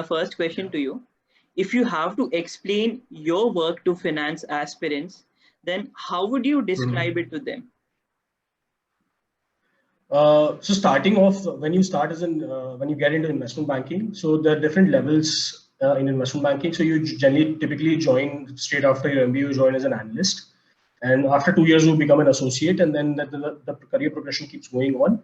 my first question to you. If you have to explain your work to finance aspirants, then how would you describe it to them? So starting off, when you start when you get into investment banking, so there are different levels in investment banking. So you generally typically join straight after your MBA, you join as an analyst, and after 2 years you become an associate, and then the career progression keeps going on.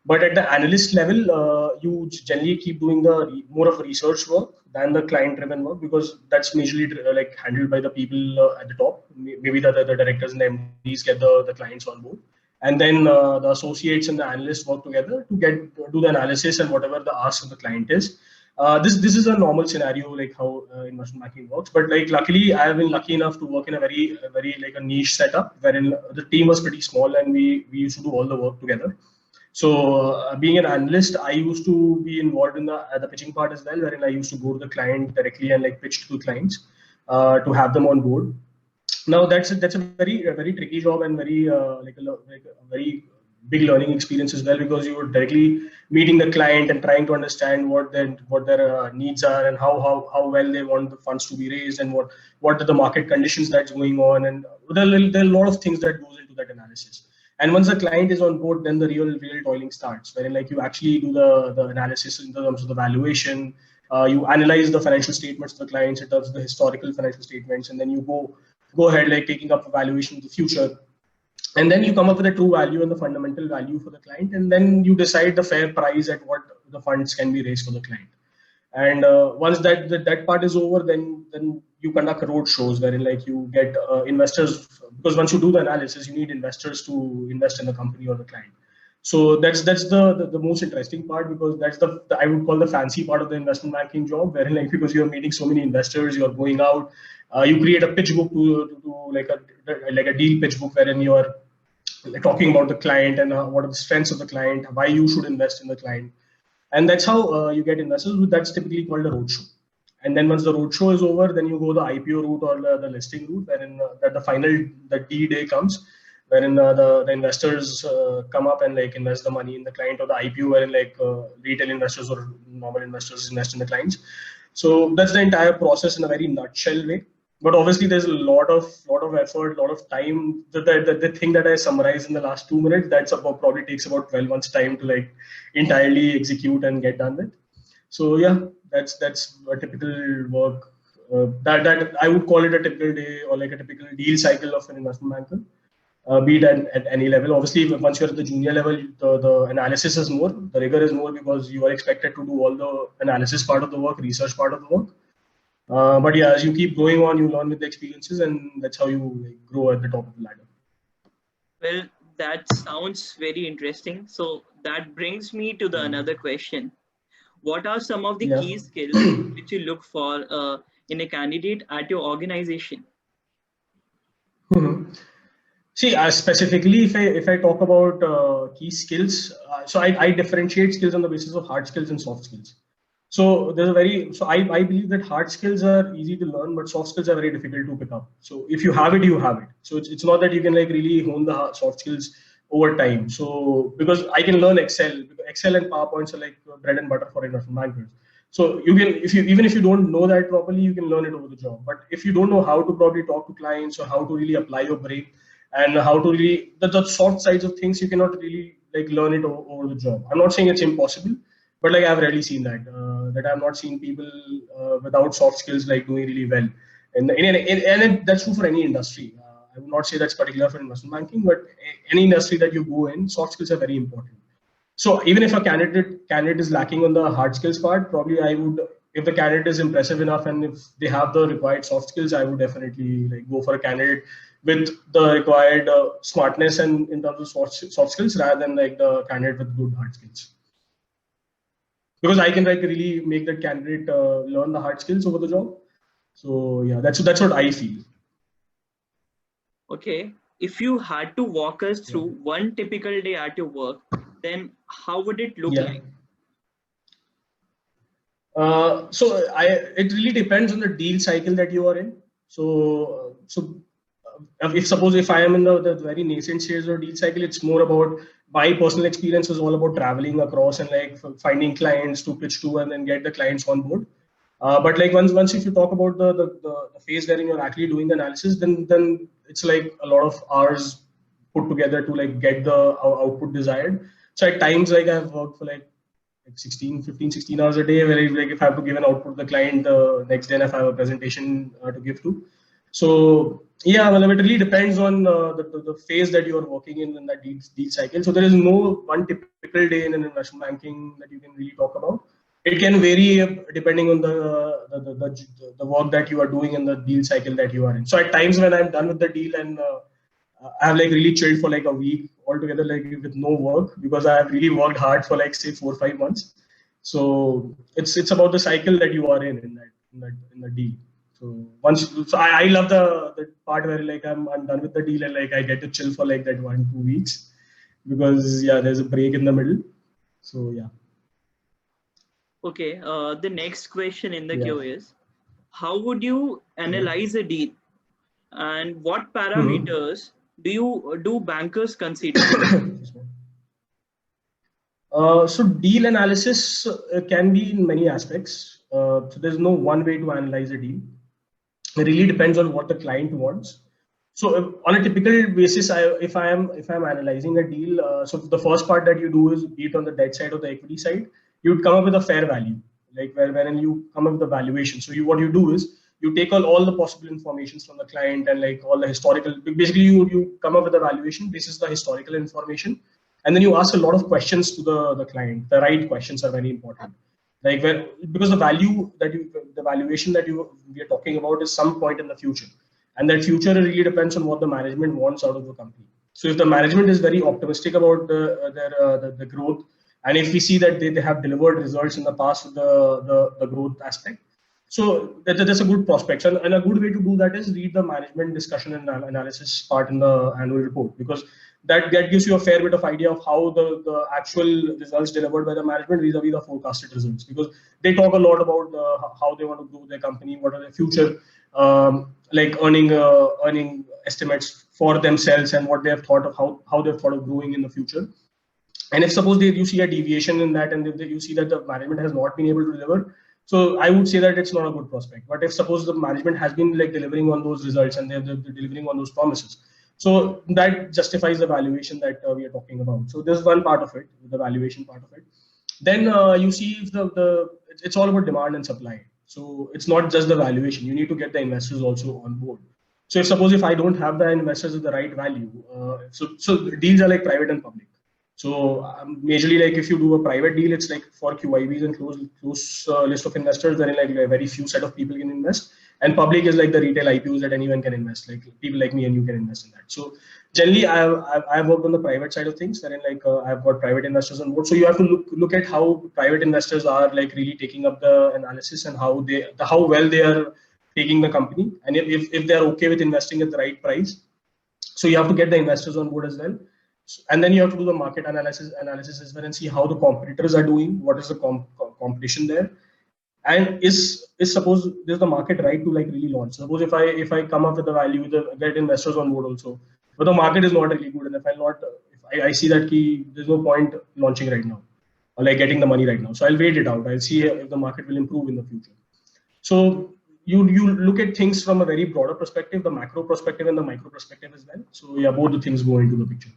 But at the analyst level, you generally keep doing the more of research work than the client-driven work, because that's majorly like handled by the people at the top. Maybe the directors and the MDs get the clients on board, and then the associates and the analysts work together to do the analysis and whatever the ask of the client is. This is a normal scenario, like how investment banking works. But like luckily, I have been lucky enough to work in a very like a niche setup wherein the team was pretty small and we used to do all the work together. So being an analyst, I used to be involved in the pitching part as well, wherein I used to go to the client directly and like pitch to the clients to have them on board. Now that's a very tricky job and like a very big learning experience as well, because you were directly meeting the client and trying to understand what their needs are and how well they want the funds to be raised, and what are the market conditions that's going on, and there are a lot of things that goes into that analysis. And once the client is on board, then the real toiling starts, wherein like you actually do the analysis in terms of the valuation. You analyze the financial statements of the clients in terms of the historical financial statements, and then you go ahead like taking up a valuation of the future, and then you come up with a true value and the fundamental value for the client, and then you decide the fair price at what the funds can be raised for the client. And once that part is over, then you conduct road shows wherein like you get investors, because once you do the analysis, you need investors to invest in the company or the client. So that's the most interesting part, because that's the I would call the fancy part of the investment banking job, wherein like because you're meeting so many investors, you're going out, you create a pitch book to like a deal pitch book, wherein you're talking about the client and what are the strengths of the client, why you should invest in the client, and that's how you get investors. That's typically called a roadshow. And then once the roadshow is over, then you go the IPO route or the listing route, wherein that the D day comes, wherein the investors come up and like invest the money in the client, or the IPO wherein like retail investors or normal investors invest in the clients. So that's the entire process in a very nutshell way. But obviously, there's a lot of effort, a lot of time. The thing that I summarized in the last 2 minutes, probably takes about 12 months time to like entirely execute and get done with. So yeah, that's a typical work. That I would call it a typical day or like a typical deal cycle of an investment banker. Be it at any level. Obviously, once you're at the junior level, the analysis is more, the rigor is more, because you are expected to do all the analysis part of the work, research part of the work. But yeah, as you keep going on, you learn with the experiences, and that's how you like, grow at the top of the ladder. Well, that sounds very interesting. So that brings me to the another question. What are some of the key skills which you look for in a candidate at your organization? See, specifically, if I talk about key skills, so I differentiate skills on the basis of hard skills and soft skills. So I believe that hard skills are easy to learn, but soft skills are very difficult to pick up. So if you have it, you have it. So it's not that you can like really hone the soft skills over time. So because I can learn Excel and PowerPoints are like bread and butter for investment bankers. So you can, even if you don't know that properly, you can learn it over the job. But if you don't know how to probably talk to clients or how to really apply your brain and how to really the soft sides of things, you cannot really like learn it over the job. I'm not saying it's impossible, but like I've rarely seen that I've not seen people without soft skills like doing really well. And that's true for any industry. I would not say that's particular for investment banking, but any industry that you go in, soft skills are very important. So even if a candidate is lacking on the hard skills part, probably I would, if the candidate is impressive enough and if they have the required soft skills, I would definitely like go for a candidate with the required smartness and in terms of soft skills, rather than like the candidate with good hard skills. Because I can like really make that candidate learn the hard skills over the job. So yeah, that's what I feel. Okay, if you had to walk us through one typical day at your work, then how would it look like? So it really depends on the deal cycle that you are in. So if I am in the very nascent stage of deal cycle, it's more about my personal experience is all about traveling across and like finding clients to pitch to and then get the clients on board. But like once if you talk about the phase wherein you're actually doing the analysis, then it's like a lot of hours put together to like get the output desired. So at times like I've worked for like 16 hours a day, where like if I have to give an output to the client the next day, and if I have a presentation to give to. So yeah, well, it really depends on the phase that you are working in that deal cycle. So there is no one typical day in an investment banking that you can really talk about. It can vary depending on the work that you are doing and the deal cycle that you are in. So at times when I'm done with the deal and I have like really chilled for like a week altogether, like with no work, because I have really worked hard for like say 4 or 5 months. So it's about the cycle that you are in the deal. So I love the part where like I'm done with the deal and like I get to chill for like that 1 2 weeks, because yeah, there's a break in the middle. So yeah. Okay, the next question in the queue is, how would you analyze a deal, and what parameters do bankers consider? So deal analysis can be in many aspects. So there's no one way to analyze a deal. It really depends on what the client wants. So on a typical basis, if I'm analyzing a deal, so the first part that you do is, be it on the debt side or the equity side, you would come up with a fair value, like wherein you come up with the valuation. So what you do is you take all the possible informations from the client and like all the historical. Basically, you come up with a valuation. This is the historical information, and then you ask a lot of questions to the client. The right questions are very important, like because the valuation that we are talking about is some point in the future, and that future really depends on what the management wants out of the company. So if the management is very optimistic about the growth, and if we see that they have delivered results in the past with the growth aspect, so that's a good prospect. And a good way to do that is read the management discussion and analysis part in the annual report, because that gives you a fair bit of idea of how the actual results delivered by the management vis-a-vis the forecasted results, because they talk a lot about how they want to grow their company, what are their future like earning estimates for themselves, and what they have thought of how they've thought of growing in the future. And if suppose you see a deviation in that, and if you see that the management has not been able to deliver, so I would say that it's not a good prospect. But if suppose the management has been like delivering on those results, and they're delivering on those promises, so that justifies the valuation that we are talking about. So there's one part of it, the valuation part of it. Then you see if it's all about demand and supply. So it's not just the valuation. You need to get the investors also on board. So if I don't have the investors at the right value, so deals are like private and public. So majorly, like if you do a private deal, it's like for QIBs and close list of investors, wherein like a very few set of people can invest. And public is like the retail IPOs that anyone can invest, like people like me and you can invest in that. So generally, I've worked on the private side of things, wherein like I've got private investors on board. So you have to look at how private investors are like really taking up the analysis, and how well they are taking the company, and if they're okay with investing at the right price. So you have to get the investors on board as well. And then you have to do the market analysis as well, and see how the competitors are doing, what is the competition there, and is suppose there's the market right to like really launch. Suppose if I come up with a value, get investors on board also, but the market is not really good, and if I see that there's no point launching right now, or like getting the money right now, so I'll wait it out. I'll see if the market will improve in the future. So you look at things from a very broader perspective, the macro perspective and the micro perspective as well. So yeah, both the things go into the picture.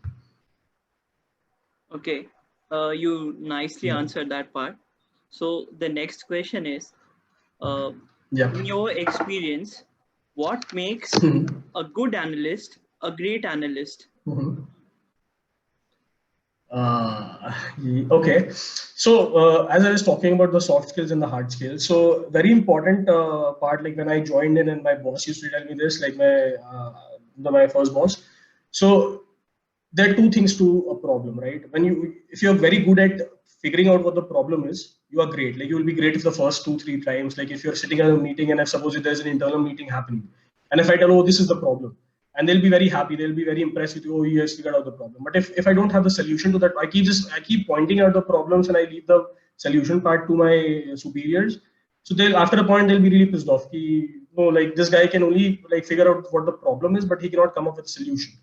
Okay, you nicely answered that part. So the next question is, in your experience, what makes a good analyst a great analyst? Okay, so as I was talking about the soft skills and the hard skills, so very important part, like when I joined in and my boss used to tell me this, like my first boss. So there are two things to a problem, right? If you're very good at figuring out what the problem is, you are great. Like you will be great if the first 2 3 times, like if you're sitting at a meeting, and if suppose if there's an internal meeting happening, and if I tell, oh, this is the problem, and they'll be very happy, they'll be very impressed with you, oh, he has figured out the problem. But if I don't have the solution to that, I keep pointing out the problems, and I leave the solution part to my superiors. So they'll, after a point, they'll be really pissed off. No, like this guy can only like figure out what the problem is, but he cannot come up with a solution.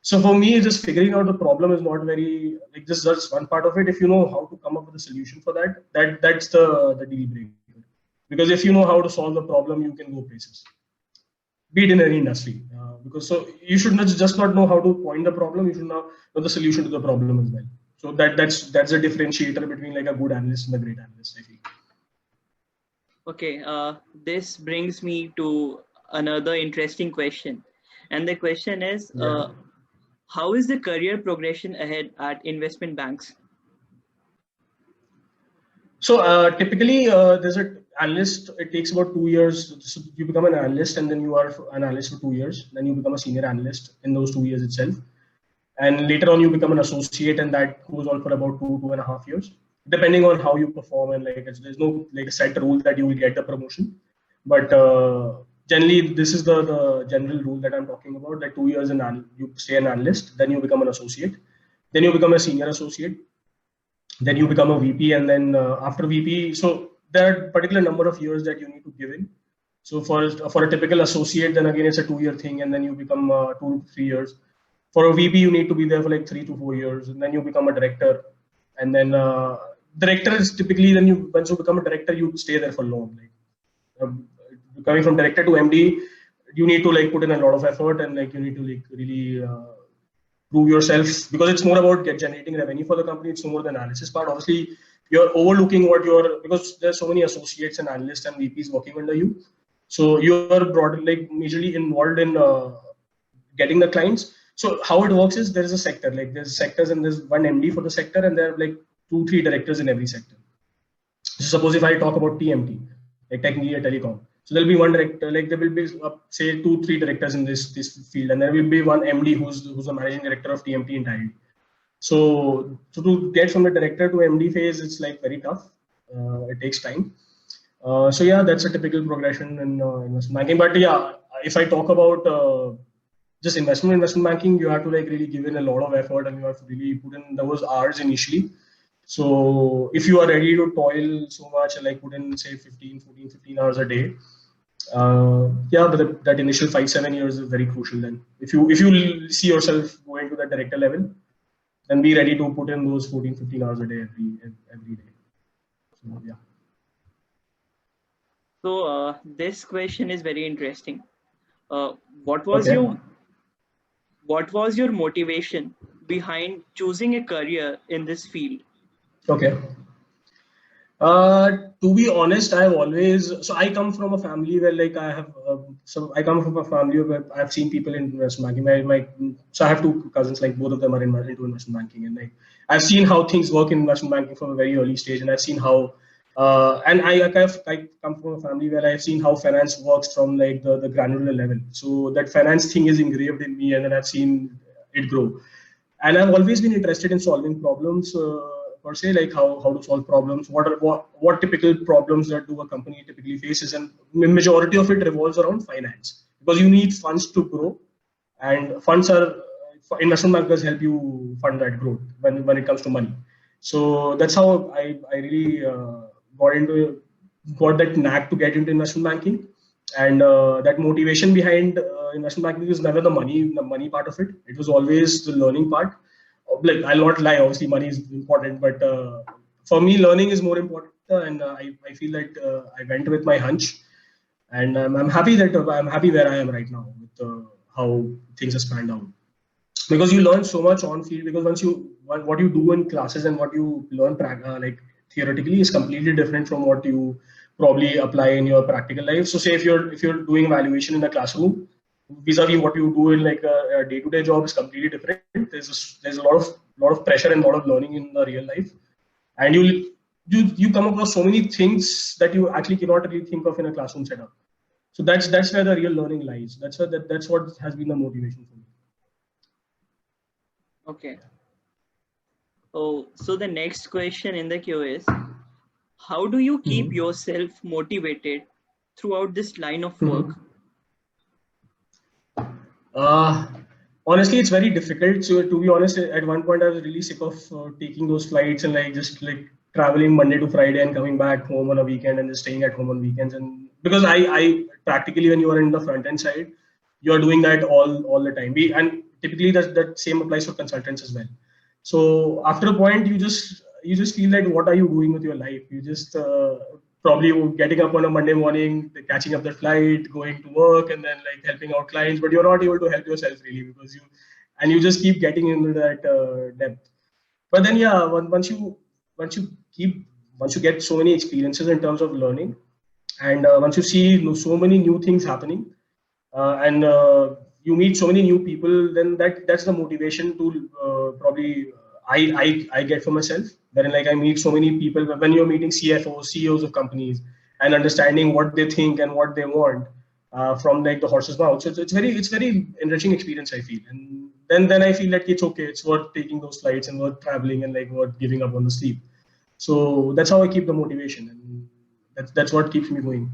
So for me, just figuring out the problem is not very like this is just one part of it. If you know how to come up with a solution for that's the deal breaker. because if you know how to solve the problem, you can go places, be it in any industry. Because so you should not just not know how to point the problem, you should know the solution to the problem as well. So that's a differentiator between like a good analyst and a great analyst, I feel. Okay, this brings me to another interesting question. And the question is, Yeah. how is the career progression ahead at investment banks? So typically, there's an analyst. It takes about 2 years. So you become an analyst, and then you are an analyst for 2 years. Then you become a senior analyst in those 2 years itself. And later on, you become an associate, and that goes on for about 2.5 years, depending on how you perform. And like, there's no like a set rule that you will get the promotion, but generally, this is the general rule that I'm talking about. That 2 years in you stay an analyst, then you become an associate, then you become a senior associate, then you become a VP, and then after VP, so there are particular number of years that you need to give in. So for a typical associate, then again it's a 2 year thing, and then you become 2 to 3 years. For a VP, you need to be there for like 3 to 4 years, and then you become a director, and then director is typically then you once you become a director, you stay there for long. Like coming from director to MD, you need to like put in a lot of effort, and like you need to like really prove yourself, because it's more about generating revenue for the company. It's more the analysis part. Obviously, you're overlooking what you're, because there's so many associates and analysts and VPs working under you. So you're broad, like majorly involved in getting the clients. So how it works is there is a sector, like there's sectors and there's one MD for the sector, and there are like 2-3 directors in every sector. So suppose if I talk about TMT, like tech media telecom, so there'll be one director, like there will be say 2-3 directors in this field, and there will be one MD who's the managing director of TMT entirely. So to get from the director to MD phase, it's like very tough. It takes time. So yeah, that's a typical progression in investment banking. But yeah, if I talk about just investment banking, you have to like really give in a lot of effort, and you have to really put in those hours initially. So if you are ready to toil so much and like put in say 15 hours a day, yeah, but that initial 5-7 years is very crucial. Then if you see yourself going to that director level, then be ready to put in those 14-15 hours a day every day. So yeah. So this question is very interesting. Uh, what was your motivation behind choosing a career in this field? Okay. To be honest, I have always, so I come from a family where like I come from a family where I've seen people in investment banking. So I have two cousins, like both of them are into investment banking, and like I've seen how things work in investment banking from a very early stage, and I've seen how, and I come from a family where I've seen how finance works from like the granular level. So that finance thing is engraved in me, and then I've seen it grow. And I've always been interested in solving problems per se, like how to solve problems, what typical problems that do a company typically faces, and majority of it revolves around finance, because you need funds to grow, and funds are investment bankers help you fund that growth when it comes to money. So that's how I really got that knack to get into investment banking, and that motivation behind investment banking was never the money part of it. It was always the learning part. Like I'll not lie, obviously money is important, but for me learning is more important, and I feel that I went with my hunch, and I'm happy that I'm happy where I am right now with how things have spanned out, because you learn so much on field. Because once you what you do in classes and what you learn like theoretically is completely different from what you probably apply in your practical life. So say if you're doing evaluation in a classroom, vis-a-vis what you do in like a day-to-day job is completely different. There's a lot of pressure and a lot of learning in the real life, and you come across so many things that you actually cannot really think of in a classroom setup. So that's where the real learning lies. That's what has been the motivation for me. Okay. Oh, so the next question in the queue is, how do you keep yourself motivated throughout this line of work? Honestly, it's very difficult. So to be honest, at one point I was really sick of taking those flights and like just like traveling Monday to Friday and coming back home on a weekend and just staying at home on weekends. And because I practically, when you are in the front end side, you are doing that all the time. And typically that same applies for consultants as well. So after a point, you just feel like, what are you doing with your life? You just probably getting up on a Monday morning, catching up the flight, going to work, and then like helping out clients, but you're not able to help yourself really because you just keep getting into that depth. But then yeah, once you keep once you get so many experiences in terms of learning, and once you see so many new things happening, and you meet so many new people, then that's the motivation to probably I get for myself. Wherein like I meet so many people when you're meeting CFOs, CEOs of companies, and understanding what they think and what they want from like the horse's mouth. So it's very enriching experience I feel, and then I feel like it's okay, it's worth taking those flights and worth traveling and like worth giving up on the sleep. So that's how I keep the motivation, and that's what keeps me going.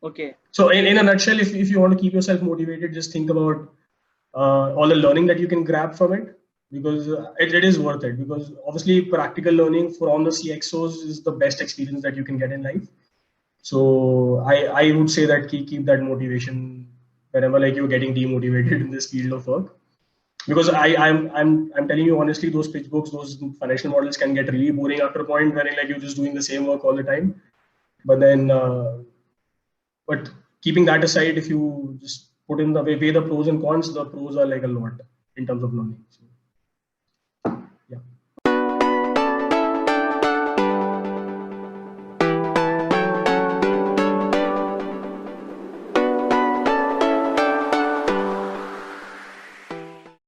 Okay. So in a nutshell, if you want to keep yourself motivated, just think about all the learning that you can grab from it, because it is worth it. Because obviously practical learning from the CXOs is the best experience that you can get in life. So I would say that keep that motivation whenever like you're getting demotivated in this field of work. Because I'm telling you honestly, those pitch books, those financial models can get really boring after a point where like you're just doing the same work all the time. But then but keeping that aside, if you just put in the way the pros and cons, the pros are like a lot in terms of learning. So